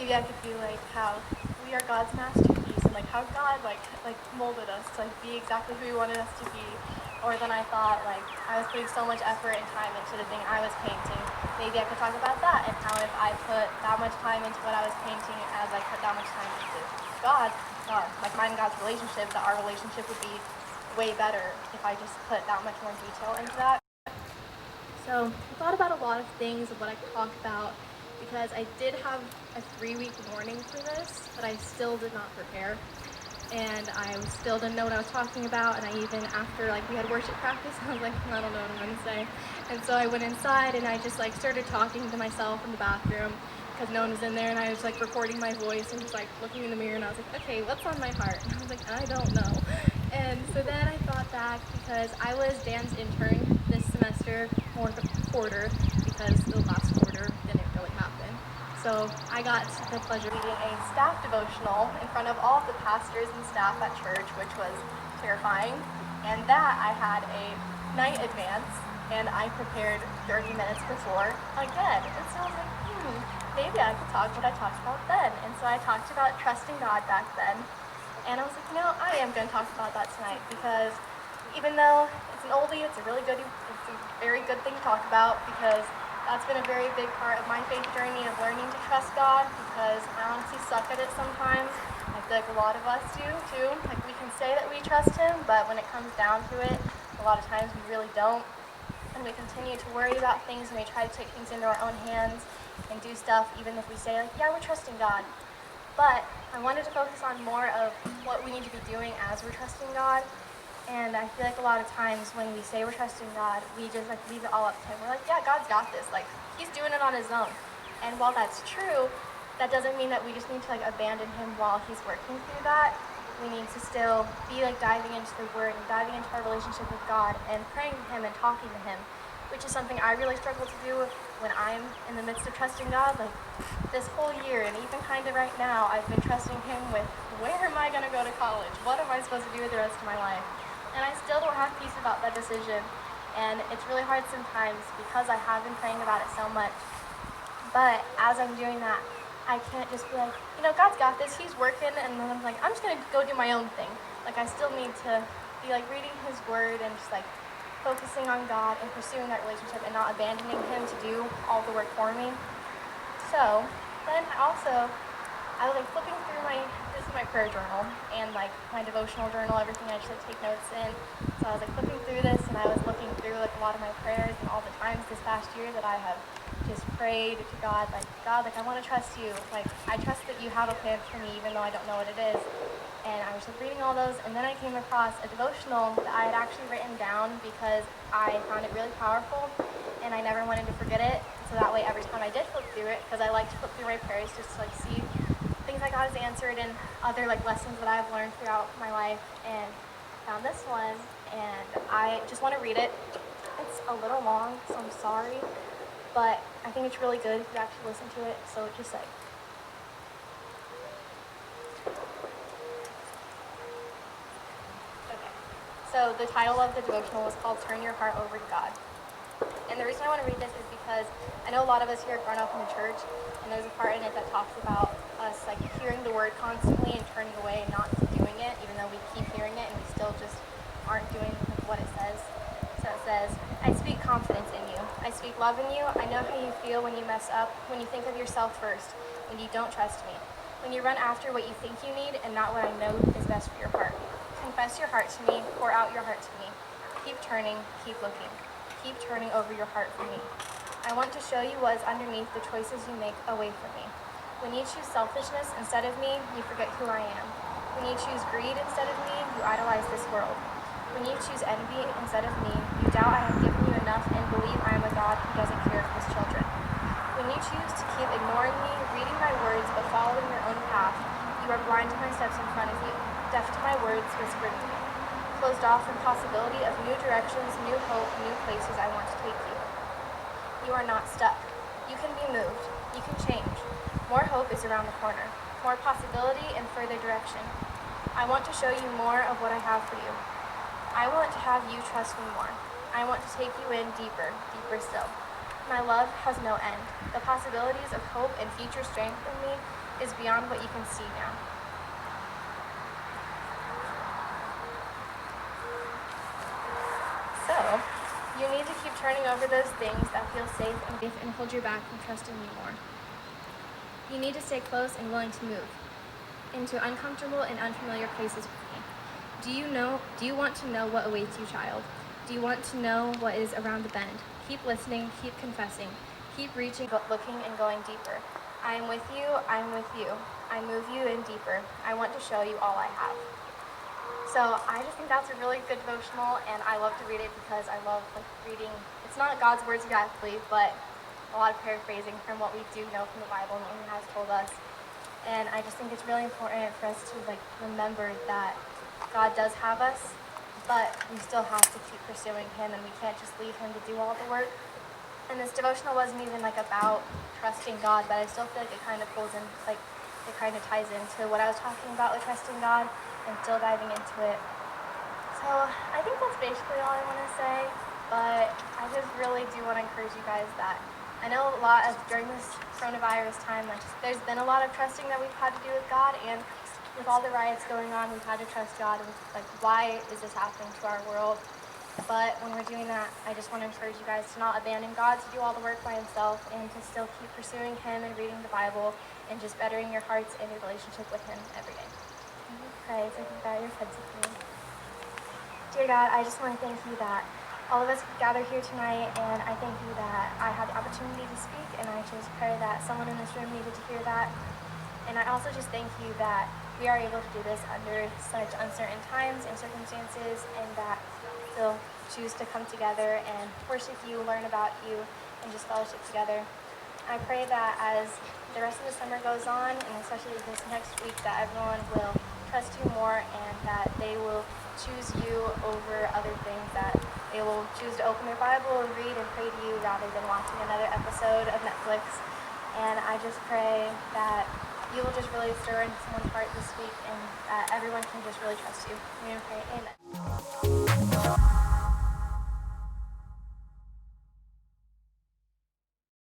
maybe I could be like how we are God's masterpiece and like how God like molded us to like be exactly who He wanted us to be. Or then I thought like I was putting so much effort and time into the thing I was painting. Maybe I could talk about that and how if I put that much time into what I was painting as I put that much time into God, like mine and God's relationship, that our relationship would be way better if I just put that much more detail into that. So I thought about a lot of things of what I could talk about because I did have a 3-week warning for this, but I still did not prepare. And I still didn't know what I was talking about, and I even, after like we had worship practice, I was like, I don't know what I'm gonna say. And so I went inside and I just like started talking to myself in the bathroom because no one was in there, and I was like recording my voice and just like looking in the mirror, and I was like, okay, what's on my heart? And I was like, I don't know. And so then I thought back because I was Dan's intern this semester, or the quarter, because the last quarter didn't really happen. So I got the pleasure of leading a staff devotional in front of all of the pastors and staff at church, which was terrifying. And that I had a night advance, and I prepared 30 minutes before again. And so I was like, maybe I could talk what I talked about then. And so I talked about trusting God back then. And I was like, I am going to talk about that tonight because even though it's an oldie, it's a very good thing to talk about because that's been a very big part of my faith journey of learning to trust God because I honestly suck at it sometimes. I feel like a lot of us do too. Like we can say that we trust Him, but when it comes down to it, a lot of times we really don't. And we continue to worry about things and we try to take things into our own hands and do stuff even if we say like, yeah, we're trusting God. But I wanted to focus on more of what we need to be doing as we're trusting God. And I feel like a lot of times when we say we're trusting God, we just like leave it all up to Him. We're like, yeah, God's got this. Like, He's doing it on His own. And while that's true, that doesn't mean that we just need to like abandon Him while He's working through that. We need to still be like diving into the Word and diving into our relationship with God and praying to Him and talking to Him, which is something I really struggle to do when I'm in the midst of trusting God. Like this whole year and even kind of right now, I've been trusting Him with where am I going to go to college? What am I supposed to do with the rest of my life? And I still don't have peace about that decision. And it's really hard sometimes because I have been praying about it so much. But as I'm doing that, I can't just be like, God's got this, He's working, and then I'm like, I'm just going to go do my own thing. Like I still need to be like reading His Word and just like focusing on God and pursuing that relationship and not abandoning Him to do all the work for me. So then I was like flipping through this is my prayer journal and like my devotional journal, everything I just like take notes in. So I was like flipping through this and I was looking through like a lot of my prayers and all the times this past year that I have just prayed to God, like I want to trust You. Like I trust that You have a plan for me even though I don't know what it is. And I was just reading all those, and then I came across a devotional that I had actually written down because I found it really powerful and I never wanted to forget it. So that way every time I did flip through it, because I like to flip through my prayers just to like see things that God has answered and other like lessons that I've learned throughout my life, and found this one and I just want to read it. It's a little long, so I'm sorry, but I think it's really good if you actually listen to it. So just like So the title of the devotional was called Turn Your Heart Over to God. And the reason I want to read this is because I know a lot of us here have grown up in the church, and there's a part in it that talks about us like hearing the word constantly and turning away and not doing it, even though we keep hearing it and we still just aren't doing what it says. So it says, I speak confidence in You. I speak love in You. I know how you feel when you mess up, when you think of yourself first, when you don't trust Me, when you run after what you think you need and not what I know is best for your heart. Confess your heart to Me, pour out your heart to Me. Keep turning, keep looking. Keep turning over your heart for Me. I want to show you what is underneath the choices you make away from Me. When you choose selfishness instead of Me, you forget who I am. When you choose greed instead of Me, you idolize this world. When you choose envy instead of Me, you doubt I have given you enough and believe I am a God who doesn't care for His children. When you choose to keep ignoring Me, reading my words, but following your own path, you are blind to my steps in front of you, deaf to my words whispered to you, closed off from possibility of new directions, new hope, new places I want to take you. You are not stuck. You can be moved. You can change. More hope is around the corner. More possibility and further direction. I want to show you more of what I have for you. I want to have you trust Me more. I want to take you in deeper, still. My love has no end. The possibilities of hope and future strength in Me is beyond what you can see now. So, you need to keep turning over those things that feel safe and hold you back from trusting me more. You need to stay close and willing to move into uncomfortable and unfamiliar places with me. Do you want to know what awaits you, child? Do you want to know what is around the bend? Keep listening, keep confessing, keep reaching, looking, and going deeper. I am with you, I'm with you. I move you in deeper. I want to show you all I have. So I just think that's a really good devotional, and I love to read it because I love reading. It's not God's words exactly, but a lot of paraphrasing from what we do know from the Bible and what He has told us. And I just think it's really important for us to remember that God does have us, but we still have to keep pursuing Him, and we can't just leave Him to do all the work. And this devotional wasn't even about trusting God, but I still feel like it kind of pulls in, it kind of ties into what I was talking about with trusting God and still diving into it. So I think that's basically all I want to say, but I just really do want to encourage you guys that I know during this coronavirus time, there's been a lot of trusting that we've had to do with God, and with all the riots going on, we've had to trust God with why is this happening to our world? But when we're doing that, I just want to encourage you guys to not abandon God to do all the work by Himself, and to still keep pursuing Him and reading the Bible and just bettering your hearts and your relationship with Him every day. Pray, so I think that your heads with me. Dear God, I just want to thank you that all of us could gather here tonight, and I thank you that I had the opportunity to speak, and I just pray that someone in this room needed to hear that. And I also just thank you that we are able to do this under such uncertain times and circumstances, and that we'll choose to come together and worship you, learn about you, and just fellowship together. I pray that as the rest of the summer goes on, and especially this next week, that everyone will trust you more, and that they will choose you over other things, that they will choose to open their Bible and read and pray to you rather than watching another episode of Netflix. And I just pray that you will just really stir into someone's heart this week, and that everyone can just really trust you. I'm going to pray, amen.